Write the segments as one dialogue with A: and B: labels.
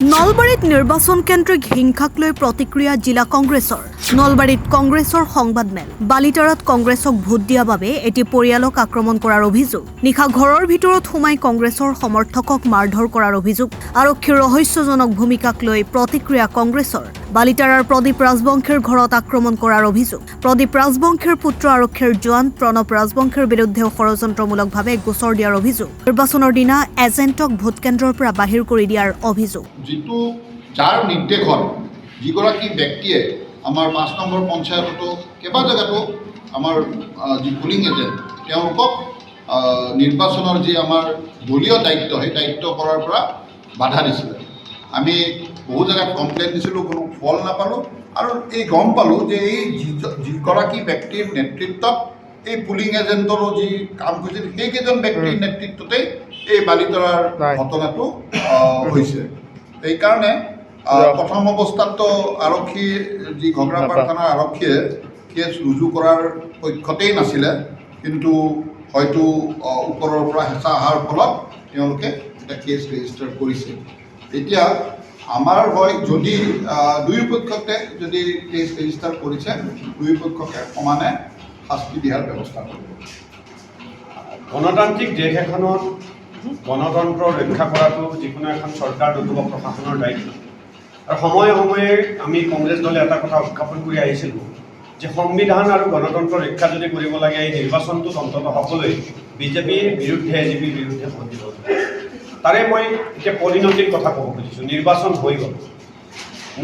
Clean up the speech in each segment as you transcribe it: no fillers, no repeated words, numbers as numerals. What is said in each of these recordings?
A: নলবাৰীত নিৰ্বাচন কেন্দ্ৰিক হিংসাক লৈ প্ৰতিক্ৰিয়া জিলা কংগ্ৰেছৰ নলবাৰীত কংগ্ৰেছৰ সংবাদমেল বালিতাৰাত কংগ্ৰেছক ভোট দিয়া বাবে এটি পৰিয়ালক আক্ৰমণ কৰাৰ অভিযোগ নিশা ঘৰৰ ভিতৰত সোমাই কংগ্ৰেছৰ সমৰ্থকক মাৰধৰ কৰাৰ অভিযোগ আৰক্ষীৰ ৰহস্যজনক ভূমিকাক লৈ প্ৰতিক্ৰিয়া কংগ্ৰেছৰ বালিতাৰাৰ প্ৰদীপ ৰাজবংশীৰ ঘৰত আক্ৰমণ কৰাৰ অভিযোগ প্ৰদীপ ৰাজবংশীৰ পুত্ৰ আৰক্ষীৰ জোৱান প্ৰণৱ ৰাজবংশীৰ বিৰুদ্ধে ষড়যন্ত্ৰমূলকভাৱে গোচৰ দিয়াৰ অভিযোগ নিৰ্বাচনৰ দিনা এজেণ্টক ভোট কেন্দ্ৰৰ পৰা বাহিৰ কৰি দিয়াৰ অভিযোগ
B: যিটো যাৰ নিৰ্দেশত যিগৰাকী ব্যক্তিয়ে আমাৰ ৫ নম্বৰ পঞ্চায়ততো কেইবা জেগাতো আমাৰ যি পুলিং এজেণ্ট তেওঁলোকক নিৰ্বাচনৰ যি আমাৰ দলীয় দায়িত্ব সেই দায়িত্ব কৰাৰ পৰা বাধা দিছিলে আমি বহু জেগাত কমপ্লেইন দিছিলোঁ কোনো ফল নাপালোঁ আৰু এই গম পালোঁ যে এই যিগৰাকী ব্যক্তিৰ নেতৃত্বত এই পুলিং এজেণ্টৰো যি কাম কৰিছিল সেইকেইজন ব্যক্তিৰ নেতৃত্বতেই এই বালিতৰাৰ ঘটনাটো হৈছে এইকাৰণে প্ৰথম অৱস্থাততো আৰক্ষী যি ঘগ্ৰাপাৰ থানাৰ আৰক্ষীয়ে কেছ ৰুজু কৰাৰ পক্ষতেই নাছিলে কিন্তু হয়তো ওপৰৰ পৰা হেঁচা অহাৰ ফলত তেওঁলোকে এটা কেছ ৰেজিষ্টাৰ কৰিছে এতিয়া আমাৰ হয় যদি দুয়ো পক্ষতে যদি কেছ ৰেজিষ্টাৰ কৰিছে দুয়ো পক্ষকে সমানে শাস্তি দিয়াৰ ব্যৱস্থা কৰিব
C: গণতান্ত্ৰিক দেশ এখনত গণতন্ত্ৰ ৰক্ষা কৰাটো যিকোনো এখন চৰকাৰ নতুবা প্ৰশাসনৰ দায়িত্ব আৰু সময়ে সময়ে আমি কংগ্ৰেছ দলে এটা কথা উত্থাপন কৰি আহিছিলোঁ যে সংবিধান আৰু গণতন্ত্ৰ ৰক্ষা যদি কৰিব লাগে এই নিৰ্বাচনটোত অন্ততঃ সকলোৱে বিজেপিৰ বিৰুদ্ধে এজিপিৰ বিৰুদ্ধে ভোট দিব তাৰে মই এতিয়া পৰিণতিৰ কথা ক'ব খুজিছোঁ নিৰ্বাচন হৈ গ'ল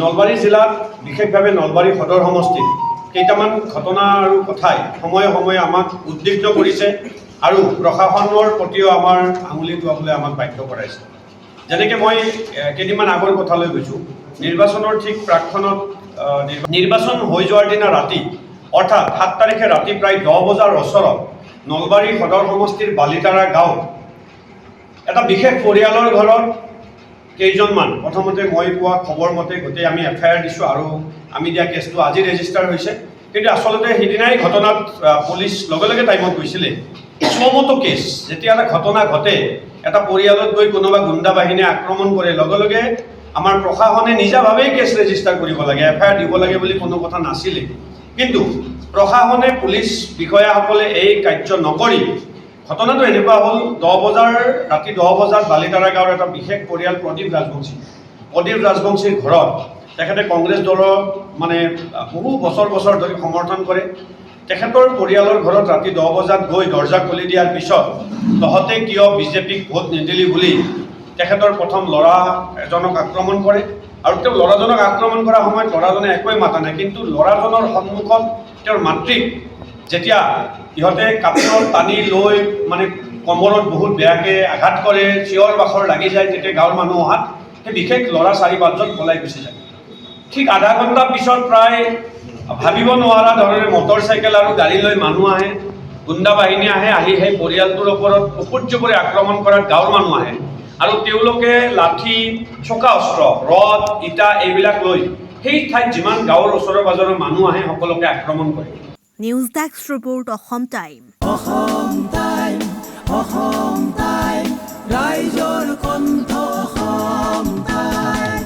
C: নলবাৰী জিলাত বিশেষভাৱে নলবাৰী সদৰ সমষ্টিত কেইটামান ঘটনা আৰু কথাই সময়ে সময়ে আমাক উদ্বিগ্ন কৰিছে আৰু প্ৰশাসনৰ প্ৰতিও আমাৰ আঙুলি টোৱাবলৈ আমাক বাধ্য কৰাইছে যেনেকৈ মই কেইদিনমান আগৰ কথালৈ গৈছোঁ নিৰ্বাচনৰ ঠিক প্ৰাকখনত নিৰ্বাচন হৈ যোৱাৰ দিনা ৰাতি অৰ্থাৎ ৭ তাৰিখে ৰাতি প্ৰায় 10 বজাৰ ওচৰত নলবাৰী সদৰ সমষ্টিৰ বালিতাৰা গাঁৱত এটা বিশেষ পৰিয়ালৰ ঘৰত কেইজনমান প্ৰথমতে মই পোৱা খবৰ মতে গোটেই আমি FIR দিছোঁ আৰু আমি দিয়া কেছটো আজি ৰেজিষ্টাৰ হৈছে কিন্তু আচলতে সেইদিনাই ঘটনাত পুলিচ লগে লগে টাইমত গৈছিলে স্বমতো কেছ যেতিয়া এটা ঘটনা ঘটে এটা পৰিয়ালত গৈ কোনোবা গুণ্ডা বাহিনীয়ে আক্ৰমণ কৰে লগে লগে আমাৰ প্ৰশাসনে নিজাভাৱেই কেছ ৰেজিষ্টাৰ কৰিব লাগে FIR দিব লাগে বুলি কোনো কথা নাছিলে কিন্তু প্ৰশাসনে পুলিচ বিষয়াসকলে এই কাৰ্য নকৰি ঘটনাটো এনেকুৱা হ'ল ৰাতি 10 বজাত বালিতাৰা গাঁৱৰ এটা বিশেষ পৰিয়াল প্ৰদীপ ৰাজবংশীৰ ঘৰত তেখেতে কংগ্ৰেছ দলক মানে বহু বছৰ ধৰি সমৰ্থন কৰে তেখেতৰ পৰিয়ালৰ ঘৰত ৰাতি 10 বজাত গৈ দৰ্জা খুলি দিয়াৰ পিছত তহঁতে কিয় বিজেপিক ভোট নিদিলি বুলি তেখেতৰ প্ৰথম ল'ৰা এজনক আক্ৰমণ কৰে আৰু তেওঁ ল'ৰাজনক আক্ৰমণ কৰাৰ সময়ত ল'ৰাজনে একোৱেই মাতা নাই কিন্তু ল'ৰাজনৰ সন্মুখত তেওঁৰ মাতৃক যেতিয়া ইহঁতে কাপোৰ টানি লৈ মানে কমৰত বহুত বেয়াকৈ আঘাত কৰে চিঞৰ বাখৰ লাগি যায় তেতিয়া গাঁৱৰ মানুহ অহাত সেই বিশেষ ল'ৰা 4-5জন পলাই গুচি যায় ঠিক আধা ঘণ্টা পিছত প্ৰায় ভাবিব নোৱাৰা ধৰণে মটৰচাইকেল আৰু গাড়ী লৈ মানুহ আহে গুণ্ডা বাহিনী আহি সেই পৰিয়ালটোৰ ওপৰত উপৰ্য কৰি আক্ৰমণ কৰাত গাঁৱৰ মানুহ আহে আৰু তেওঁলোকে লাঠি চোকা অস্ত্ৰ ৰড ইটা এইবিলাক লৈ সেই ঠাইত যিমান গাঁৱৰ ওচৰৰ পাজৰৰ মানুহ আহে সকলোকে আক্ৰমণ কৰে
A: news desk report Assam time
D: ৰাইজৰ কণ্ঠ অসম টাইম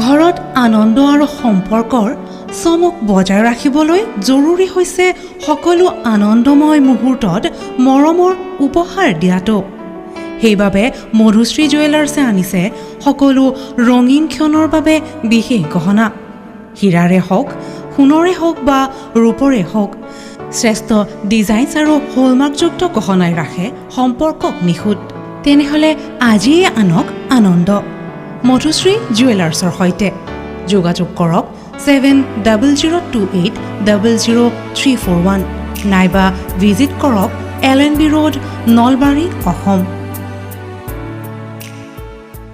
E: ঘৰত আনন্দ আৰু সম্পৰ্কৰ চমক বজাই ৰাখিবলৈ জৰুৰী হৈছে সকলো আনন্দময় মুহূৰ্তত মৰমৰ উপহাৰ দিয়াটো সেইবাবে মধুশ্ৰী জুৱেলাৰ্ছে আনিছে সকলো ৰঙীন ক্ষণৰ বাবে বিশেষ গহনা হীৰাৰে হওক সোণৰে হওক বা ৰূপৰে হওক শ্ৰেষ্ঠ ডিজাইনছ আৰু হলমাৰ্কযুক্ত গহনাই ৰাখে সম্পৰ্কক নিখুঁত তেনেহ'লে আজিয়ে আনক আনন্দ মধুশ্ৰী জুৱেলাৰ্ছৰ সৈতে যোগাযোগ কৰক 7002800341 নাইবা ভিজিট কৰক LNB ৰোড নলবাৰী অসম